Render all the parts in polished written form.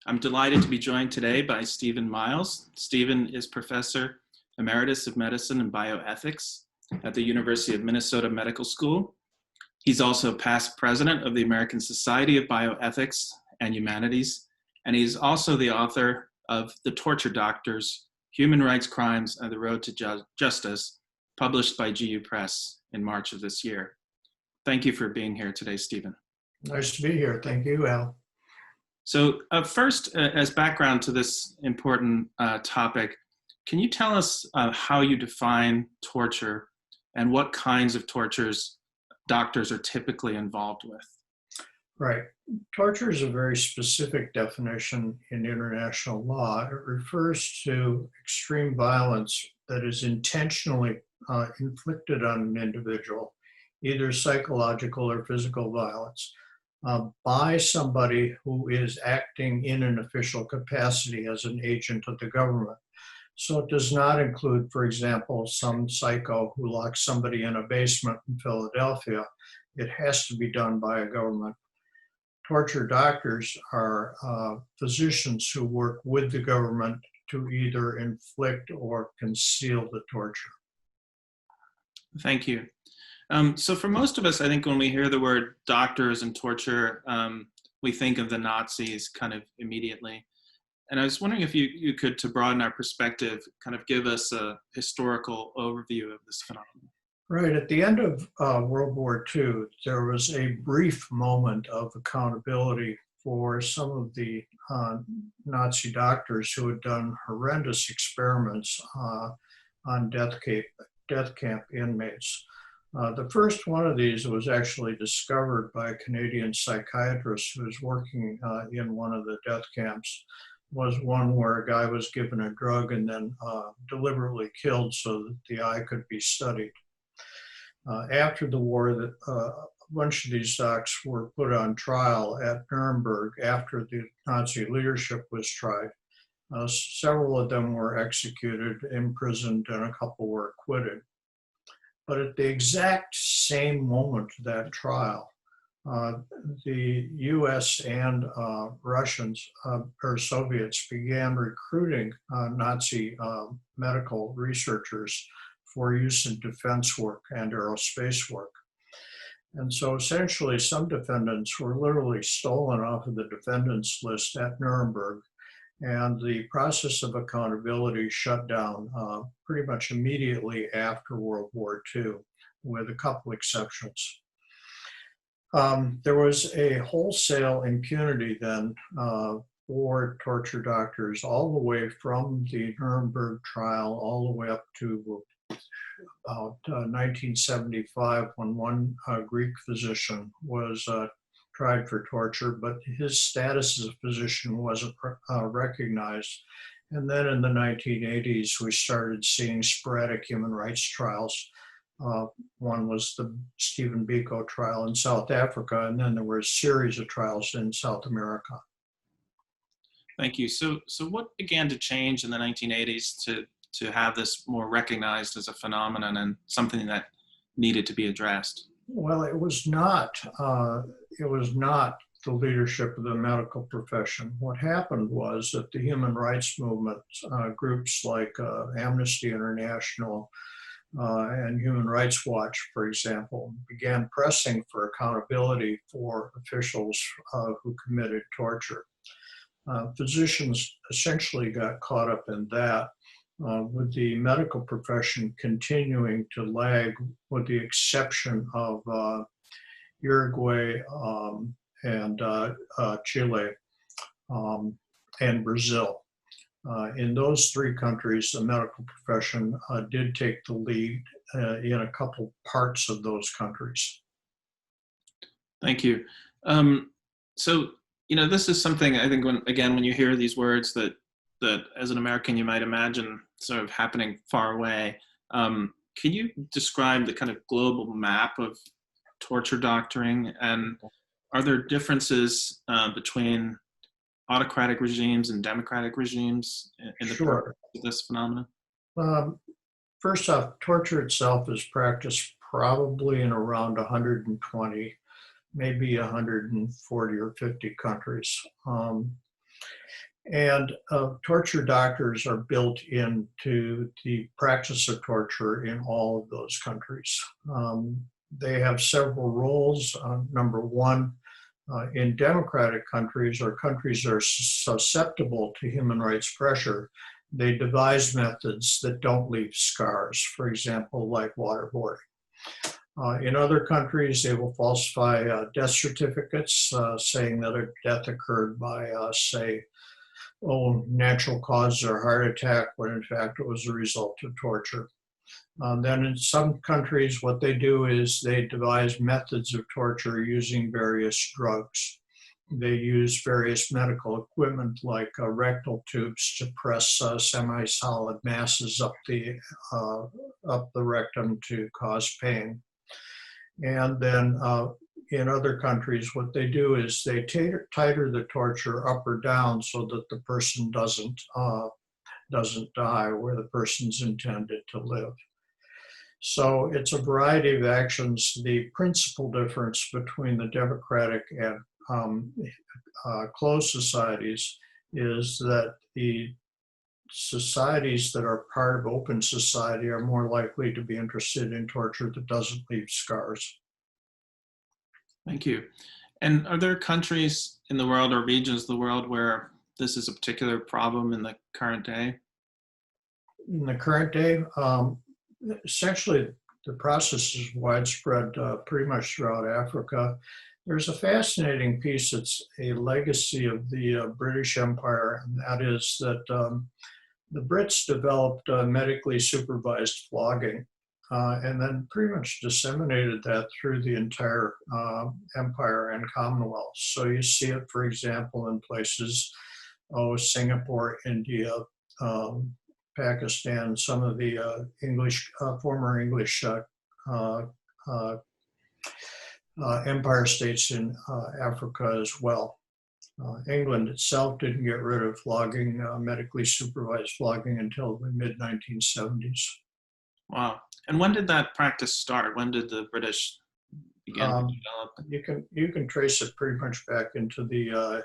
I'm delighted to be joined today by Stephen Miles. Stephen is Professor Emeritus of Medicine and Bioethics at the University of Minnesota Medical School. He's also past president of the American Society of Bioethics and Humanities, and he's also the author of The Torture Doctors, Human Rights Crimes and the Road to Justice, published by GU Press in March of this year. Thank you for being here today, Stephen. Nice to be here. Thank you, Al. So first, as background to this important topic, can you tell us how you define torture and what kinds of tortures doctors are typically involved with? Right. Torture is a very specific definition in international law. It refers to extreme violence that is intentionally inflicted on an individual, either psychological or physical violence, by somebody who is acting in an official capacity as an agent of the government. So it does not include, for example, some psycho who locks somebody in a basement in Philadelphia. It has to be done by a government. Torture doctors are physicians who work with the government to either inflict or conceal the torture. Thank you. So for most of us, I think when we hear the word doctors and torture, we think of the Nazis kind of immediately. And I was wondering if you could, to broaden our perspective, kind of give us a historical overview of this phenomenon. Right. At the end of World War II, there was a brief moment of accountability for some of the Nazi doctors who had done horrendous experiments on death camp inmates. The first one of these was actually discovered by a Canadian psychiatrist who was working in one of the death camps. Was one where a guy was given a drug and then deliberately killed so that the eye could be studied. After the war, a bunch of these docs were put on trial at Nuremberg after the Nazi leadership was tried. Several of them were executed, imprisoned, and a couple were acquitted. But at the exact same moment of that trial, the US and Russians or Soviets began recruiting Nazi medical researchers for use in defense work and aerospace work. And so essentially some defendants were literally stolen off of the defendants list at Nuremberg, and the process of accountability shut down pretty much immediately after World War II, with a couple exceptions. There was a wholesale impunity then for torture doctors all the way from the Nuremberg trial all the way up to about 1975, when one Greek physician was tried for torture, but his status as a physician wasn't recognized. And then in the 1980s, we started seeing sporadic human rights trials. One was the Stephen Biko trial in South Africa, and then there were a series of trials in South America. Thank you. So what began to change in the 1980s to have this more recognized as a phenomenon and something that needed to be addressed? Well, it was not the leadership of the medical profession. What happened was that the human rights movement, groups like Amnesty International and Human Rights Watch, for example, began pressing for accountability for officials who committed torture. Physicians essentially got caught up in that, with the medical profession continuing to lag, with the exception of Uruguay and Chile and Brazil. In those three countries, the medical profession did take the lead in a couple parts of those countries. Thank you. So, this is something I think when you hear these words that as an American you might imagine sort of happening far away. Can you describe the kind of global map of torture doctoring, and are there differences between autocratic regimes and democratic regimes in the Sure. of this phenomenon? First off, torture itself is practiced probably in around 120, maybe 140 or 50 countries. And torture doctors are built into the practice of torture in all of those countries. They have several roles. Number one, in democratic countries or countries that are susceptible to human rights pressure, they devise methods that don't leave scars, for example, like waterboarding. In other countries, they will falsify death certificates saying that a death occurred by, say, natural cause or heart attack, when in fact it was a result of torture. Then in some countries, what they do is they devise methods of torture using various drugs. They use various medical equipment like rectal tubes to press semi-solid masses up the rectum to cause pain. And then in other countries, what they do is they titer the torture up or down so that the person doesn't die where the person's intended to live. So it's a variety of actions. The principal difference between the democratic and closed societies is that the societies that are part of open society are more likely to be interested in torture that doesn't leave scars. Thank you. And are there countries in the world or regions of the world where this is a particular problem in the current day? In the current day, essentially the process is widespread pretty much throughout Africa. There's a fascinating piece that's a legacy of the British Empire, and that is that the Brits developed medically supervised flogging and then pretty much disseminated that through the entire empire and Commonwealth. So you see it, for example, in places, Singapore, India, Pakistan, some of the former English empire states in Africa as well. England itself didn't get rid of flogging, medically supervised flogging, until the mid-1970s. Wow. And when did that practice start? When did the British begin to develop? You can trace it pretty much back into the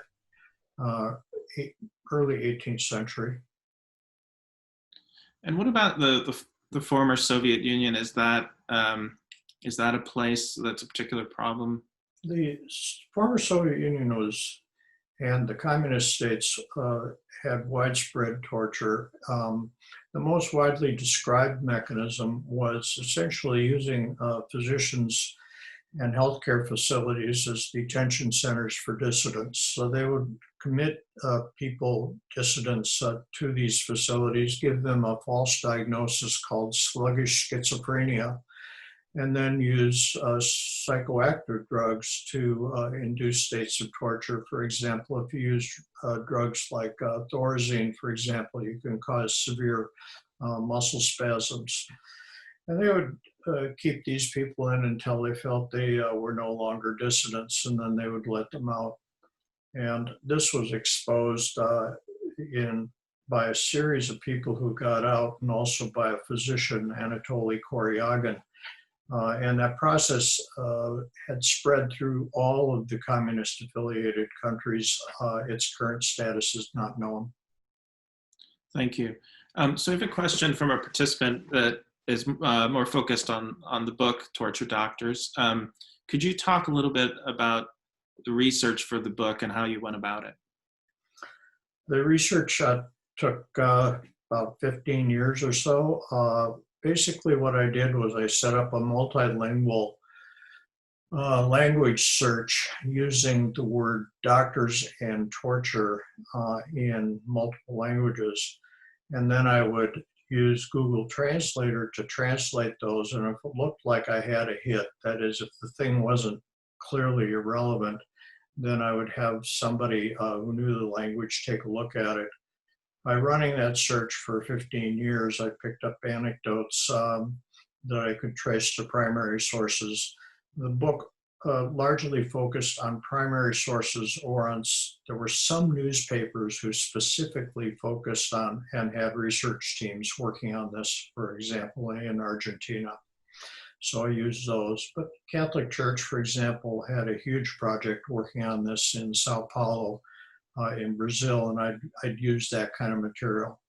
early 18th century. And what about the former Soviet Union? Is that a place that's a particular problem? The former Soviet Union and the communist states had widespread torture. The most widely described mechanism was essentially using physicians and healthcare facilities as detention centers for dissidents. So they would commit dissidents to these facilities, give them a false diagnosis called sluggish schizophrenia, and then use psychoactive drugs to induce states of torture. For example, if you use drugs like Thorazine, for example, you can cause severe muscle spasms. And they would keep these people in until they felt they were no longer dissidents, and then they would let them out. And this was exposed by a series of people who got out, and also by a physician, Anatoly Koryagin. And that process had spread through all of the communist-affiliated countries. Its current status is not known. Thank you. So I have a question from a participant that is more focused on the book, Torture Doctors. Could you talk a little bit about the research for the book and how you went about it? The research took about 15 years or so. Basically, what I did was I set up a multilingual language search using the word doctors and torture in multiple languages. And then I would use Google Translator to translate those. And if it looked like I had a hit, that is, if the thing wasn't clearly irrelevant, then I would have somebody who knew the language take a look at it. By running that search for 15 years, I picked up anecdotes that I could trace to primary sources. The book largely focused on primary sources, there were some newspapers who specifically focused on and had research teams working on this, for example, in Argentina. So I used those. But Catholic Church, for example, had a huge project working on this in Sao Paulo. in Brazil, and I'd use that kind of material.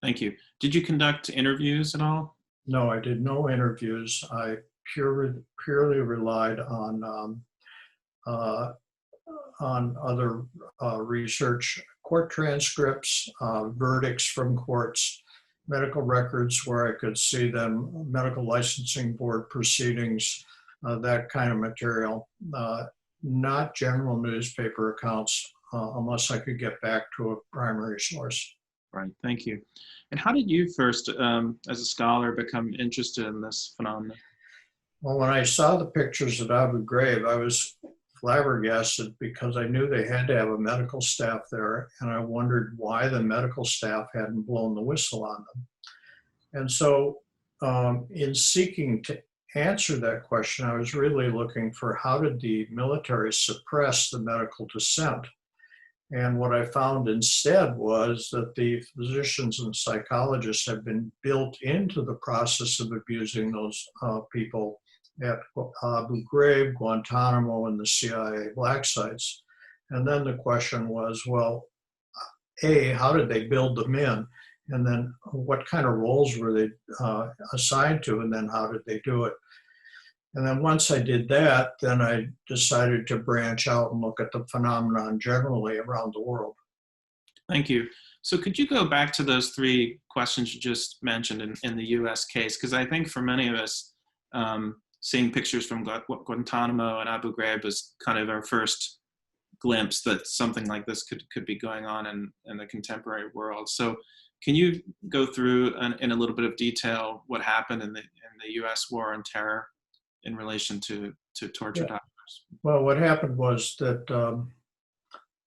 Thank you. Did you conduct interviews at all? No, I did no interviews. I purely relied uh, on other research, court transcripts, verdicts from courts, medical records where I could see them, medical licensing board proceedings, that kind of material. Not general newspaper accounts unless I could get back to a primary source. Right, thank you. And how did you first, as a scholar, become interested in this phenomenon? Well, when I saw the pictures at Abu Ghraib, I was flabbergasted because I knew they had to have a medical staff there, and I wondered why the medical staff hadn't blown the whistle on them. And so in seeking to answer that question, I was really looking for how did the military suppress the medical dissent? And what I found instead was that the physicians and psychologists have been built into the process of abusing those people at Abu Ghraib, Guantanamo, and the CIA black sites. And then the question was, well, A, how did they build them in? And then what kind of roles were they assigned to? And then how did they do it? And then once I did that, then I decided to branch out and look at the phenomenon generally around the world. Thank you. So could you go back to those three questions you just mentioned in the US case? Because I think for many of us, seeing pictures from Guantanamo and Abu Ghraib was kind of our first glimpse that something like this could be going on in the contemporary world. So can you go through in a little bit of detail what happened in the US war on terror in relation to torture doctors? Well, what happened was that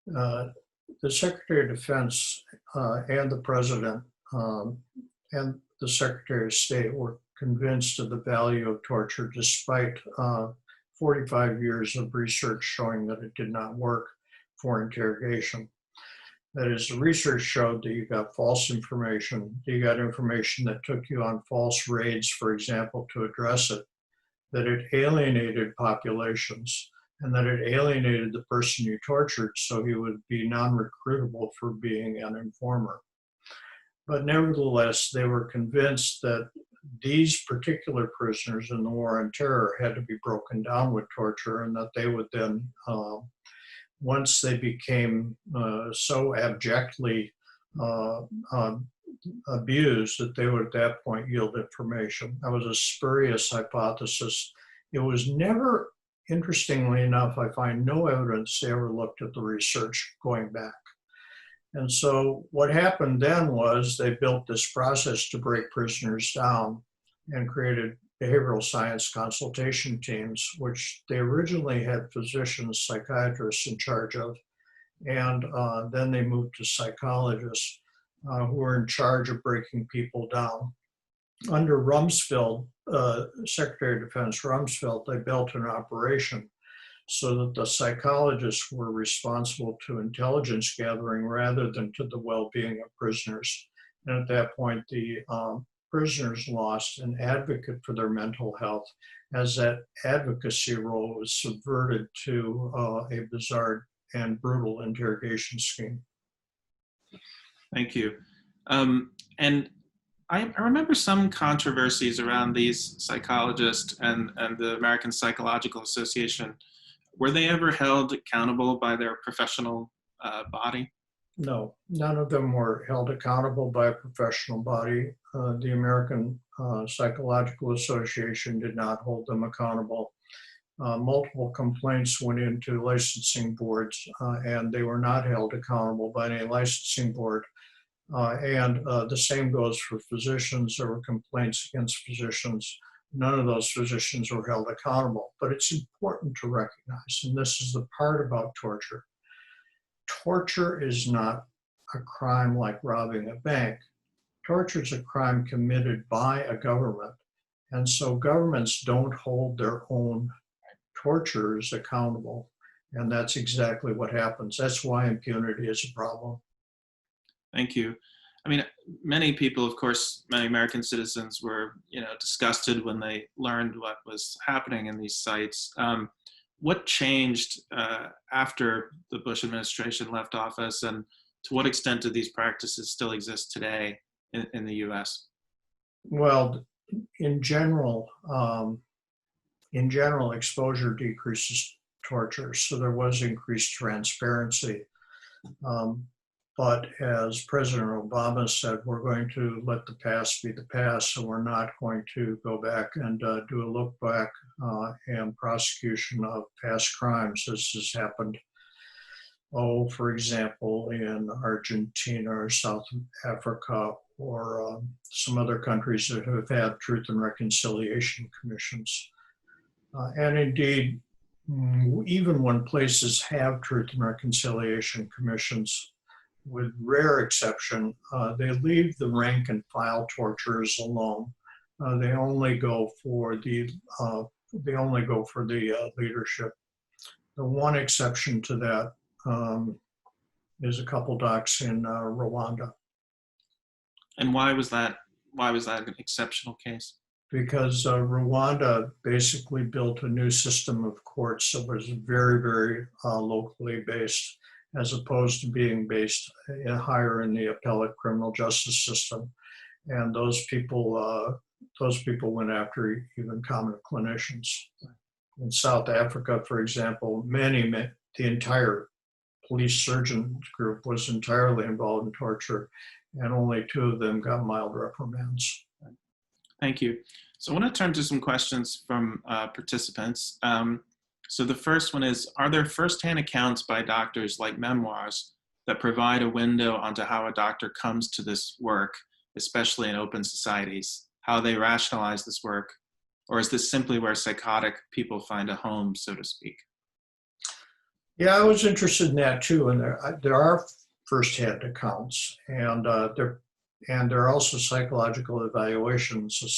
the Secretary of Defense and the President and the Secretary of State were convinced of the value of torture despite 45 years of research showing that it did not work for interrogation. That is, the research showed that you got false information, you got information that took you on false raids, for example, to address it, that it alienated populations, and that it alienated the person you tortured so he would be non-recruitable for being an informer. But nevertheless, they were convinced that these particular prisoners in the war on terror had to be broken down with torture, and that they would then, once they became so abjectly abused, that they would at that point yield information. That was a spurious hypothesis. It was never, interestingly enough, I find no evidence they ever looked at the research going back. And so what happened then was they built this process to break prisoners down and created behavioral science consultation teams, which they originally had physicians, psychiatrists in charge of, and then they moved to psychologists who were in charge of breaking people down. Under Rumsfeld, Secretary of Defense Rumsfeld, they built an operation so that the psychologists were responsible to intelligence gathering rather than to the well-being of prisoners. And at that point, the prisoners lost an advocate for their mental health, as that advocacy role was subverted to a bizarre and brutal interrogation scheme. Thank you. And I remember some controversies around these psychologists and the American Psychological Association. Were they ever held accountable by their professional body? No, none of them were held accountable by a professional body. The American Psychological Association did not hold them accountable. Multiple complaints went into licensing boards, and they were not held accountable by any licensing board. And the same goes for physicians. There were complaints against physicians. None of those physicians were held accountable. But it's important to recognize, and this is the part about torture. Torture is not a crime like robbing a bank. Torture is a crime committed by a government. And so governments don't hold their own torturers accountable. And that's exactly what happens. That's why impunity is a problem. Thank you. I mean, many people, of course, many American citizens were, disgusted when they learned what was happening in these sites. what changed after the Bush administration left office, and to what extent do these practices still exist today in the U.S.? Well, in general, exposure decreases torture, so there was increased transparency. But as President Obama said, we're going to let the past be the past, so we're not going to go back and do a look back and prosecution of past crimes. This has happened, for example, in Argentina or South Africa or some other countries that have had Truth and Reconciliation Commissions. And indeed, even when places have Truth and Reconciliation Commissions, with rare exception, they leave the rank and file torturers alone. They only go for the leadership. The one exception to that is a couple docs in Rwanda. And why was that an exceptional case? Because Rwanda basically built a new system of courts that was very, very locally based, as opposed to being based higher in the appellate criminal justice system. And those people went after even common clinicians. In South Africa, for example, the entire police surgeon group was entirely involved in torture, and only 2 of them got mild reprimands. Thank you. So I want to turn to some questions from participants. So the first one is, are there firsthand accounts by doctors, like memoirs, that provide a window onto how a doctor comes to this work, especially in open societies, how they rationalize this work? Or is this simply where psychotic people find a home, so to speak? Yeah, I was interested in that too. And there are firsthand accounts, and there are also psychological evaluations of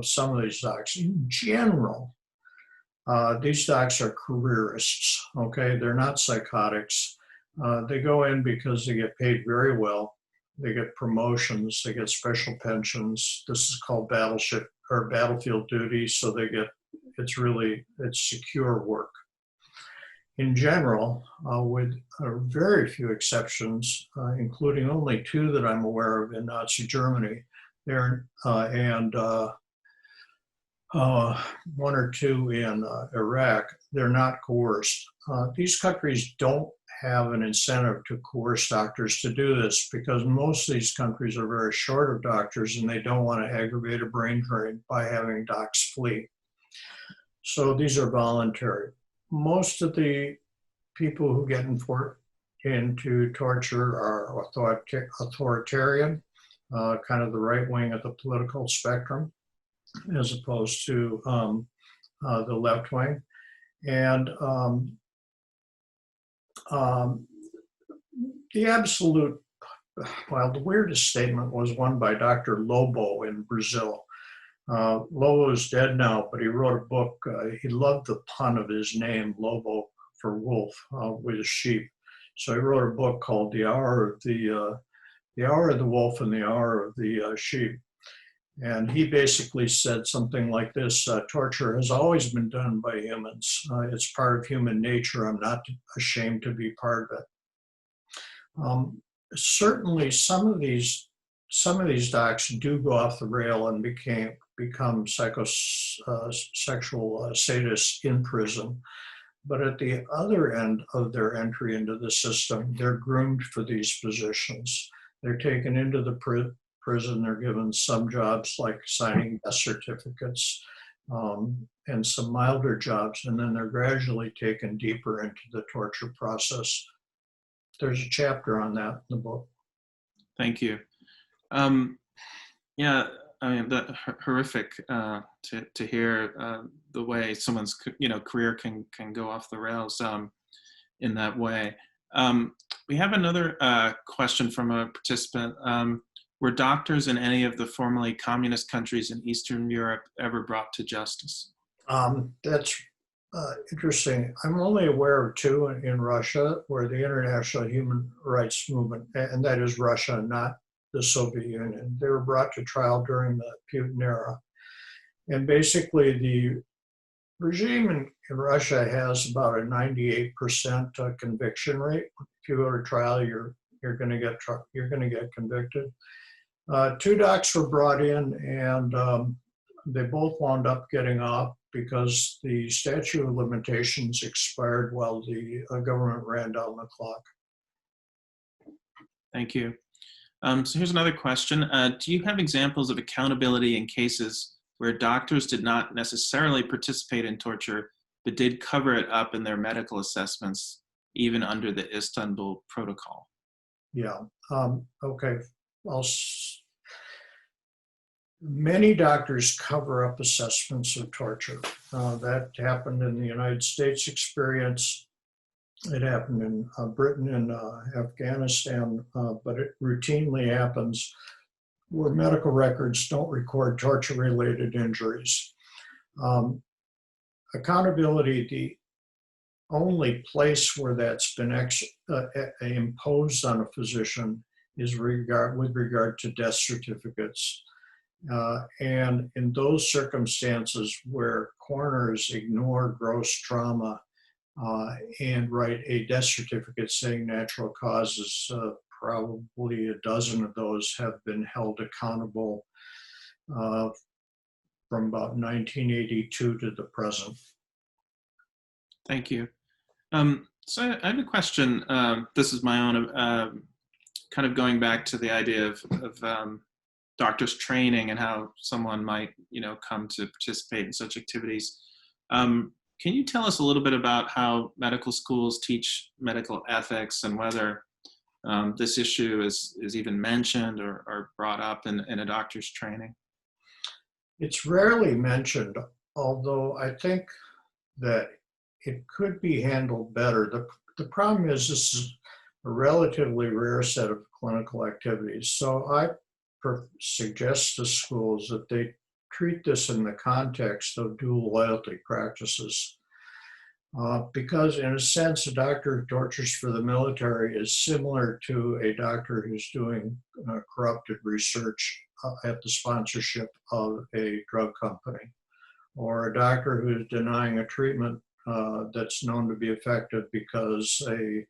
some of these docs. In general, these docs are careerists, okay? They're not psychotics. They go in because they get paid very well. They get promotions, they get special pensions. This is called battlefield duty, so it's secure work. In general, with very few exceptions, including only 2 that I'm aware of in Nazi Germany, and 1 or 2 in Iraq, they're not coerced. These countries don't have an incentive to coerce doctors to do this, because most of these countries are very short of doctors and they don't want to aggravate a brain drain by having docs flee. So these are voluntary. Most of the people who get into torture are authoritarian, kind of the right wing of the political spectrum, as opposed to the left wing. And the weirdest statement was one by Dr. Lobo in Brazil. Lobo is dead now, but he wrote a book. He loved the pun of his name, Lobo, for wolf, with a sheep. So he wrote a book called The Hour of the Wolf and the Hour of the Sheep. And he basically said something like this: torture has always been done by humans. It's part of human nature. I'm not ashamed to be part of it. Certainly, some of these docs do go off the rail and become psychosexual sadists in prison. But at the other end of their entry into the system, they're groomed for these positions. They're taken into the prison, they're given some jobs like signing death certificates and some milder jobs, and then they're gradually taken deeper into the torture process. There's a chapter on that in the book. Thank you. Yeah, I mean, that horrific to hear the way someone's career can go off the rails in that way. We have another question from a participant. Were doctors in any of the formerly communist countries in Eastern Europe ever brought to justice? That's interesting. I'm only aware of 2 in Russia, where the International Human Rights Movement, and that is Russia, not the Soviet Union, they were brought to trial during the Putin era. And basically regime in Russia has about a 98% conviction rate. If you go to trial, you're going to get convicted. Two docs were brought in, and they both wound up getting off because the statute of limitations expired while the government ran down the clock. Thank you. So here's another question. Do you have examples of accountability in cases where doctors did not necessarily participate in torture, but did cover it up in their medical assessments, even under the Istanbul Protocol? Yeah, okay. Many doctors cover up assessments of torture. That happened in the United States experience. It happened in Britain and Afghanistan, but it routinely happens where medical records don't record torture-related injuries. Accountability, the only place where that's been imposed on a physician is with regard to death certificates. And in those circumstances where coroners ignore gross trauma and write a death certificate saying natural causes, probably a dozen of those have been held accountable from about 1982 to the present. Thank you. So I have a question. This is my own, kind of going back to the idea of doctors training and how someone might, come to participate in such activities. Can you tell us a little bit about how medical schools teach medical ethics and whether this issue is even mentioned or brought up in a doctor's training? It's rarely mentioned, although I think that it could be handled better. The problem is this is a relatively rare set of clinical activities. So I suggest to schools that they treat this in the context of dual loyalty practices. Because in a sense, a doctor who tortures for the military is similar to a doctor who's doing corrupted research at the sponsorship of a drug company, or a doctor who's denying a treatment that's known to be effective because a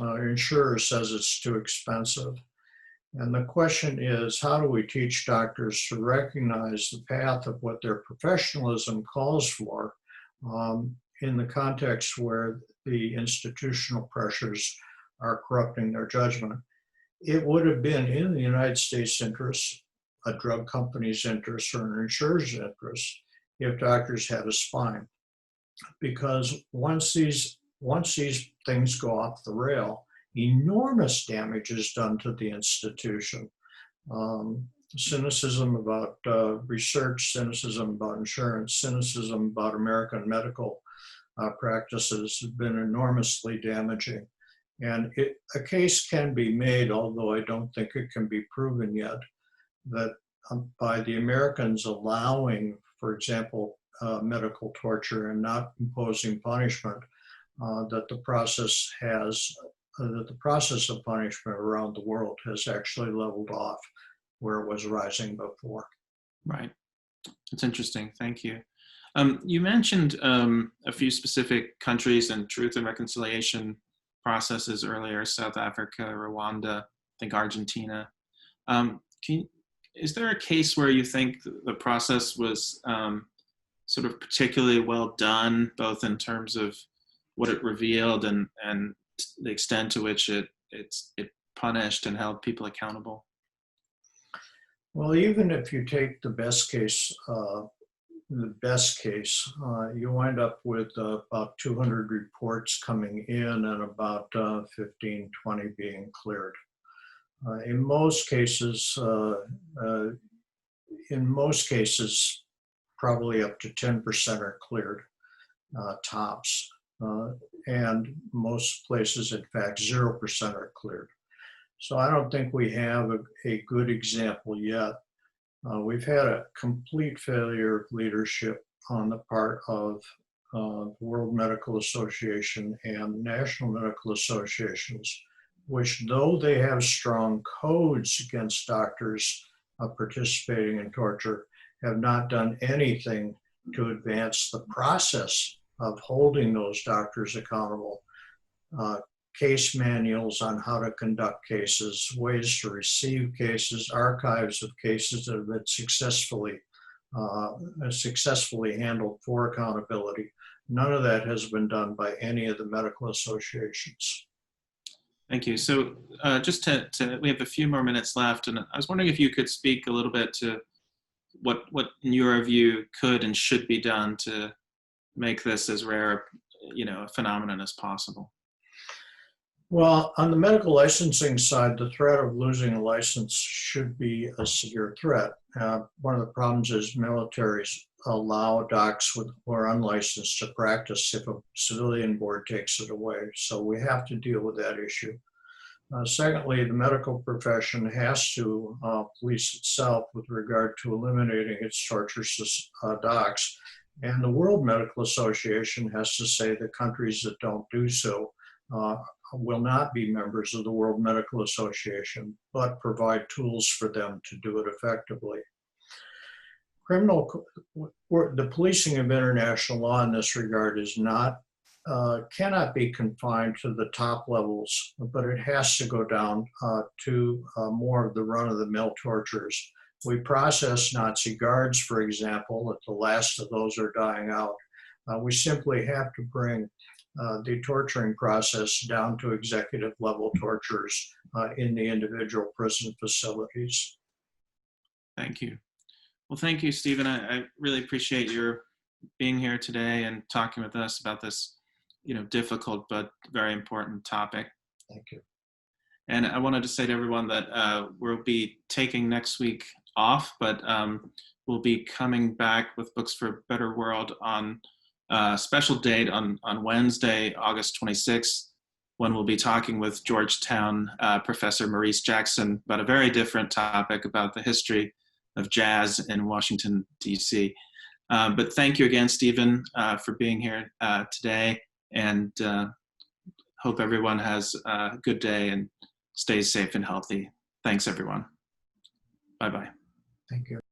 insurer says it's too expensive. And the question is, how do we teach doctors to recognize the path of what their professionalism calls for in the context where the institutional pressures are corrupting their judgment? It would have been in the United States' interest, a drug company's interest, or an insurer's interest if doctors had a spine. Because once these things go off the rail, enormous damage is done to the institution. Cynicism about research, cynicism about insurance, cynicism about American medical practices have been enormously damaging. And a case can be made, although I don't think it can be proven yet, that by the Americans allowing, for example, medical torture and not imposing punishment, that the process of punishment around the world has actually leveled off where it was rising before. Right. That's interesting. Thank you. You mentioned a few specific countries and truth and reconciliation processes earlier: South Africa, Rwanda, I think Argentina. Is there a case where you think the process was sort of particularly well done, both in terms of what it revealed and the extent to which it punished and held people accountable? Well, even if you take the best case, you wind up with about 200 reports coming in and about 15, 20 being cleared. In most cases, probably up to 10% are cleared, tops. And most places, in fact, 0% are cleared. So I don't think we have a good example yet. We've had a complete failure of leadership on the part of the World Medical Association and national medical associations, which, though they have strong codes against doctors participating in torture, have not done anything to advance the process of holding those doctors accountable. Case manuals on how to conduct cases, ways to receive cases, archives of cases that have been successfully handled for accountability. None of that has been done by any of the medical associations. Thank you. So just we have a few more minutes left, and I was wondering if you could speak a little bit to what in your view could and should be done to make this as rare, a phenomenon as possible. Well, on the medical licensing side, the threat of losing a license should be a severe threat. One of the problems is militaries allow docs who are unlicensed to practice if a civilian board takes it away. So we have to deal with that issue. Secondly, the medical profession has to police itself with regard to eliminating its torture docs. And the World Medical Association has to say that countries that don't do so will not be members of the World Medical Association, but provide tools for them to do it effectively. The policing of international law in this regard is cannot be confined to the top levels, but it has to go down to more of the run-of-the-mill tortures. We process Nazi guards, for example, that the last of those are dying out. We simply have to bring the torturing process down to executive level tortures in the individual prison facilities. Thank you. Well, thank you, Stephen. I really appreciate your being here today and talking with us about this, difficult but very important topic. Thank you. And I wanted to say to everyone that we'll be taking next week off, but we'll be coming back with Books for a Better World on a special date on Wednesday, August 26th, when we'll be talking with Georgetown Professor Maurice Jackson about a very different topic about the history of jazz in Washington, D.C. But thank you again, Stephen, for being here today, and hope everyone has a good day and stays safe and healthy. Thanks, everyone. Bye-bye. Thank you.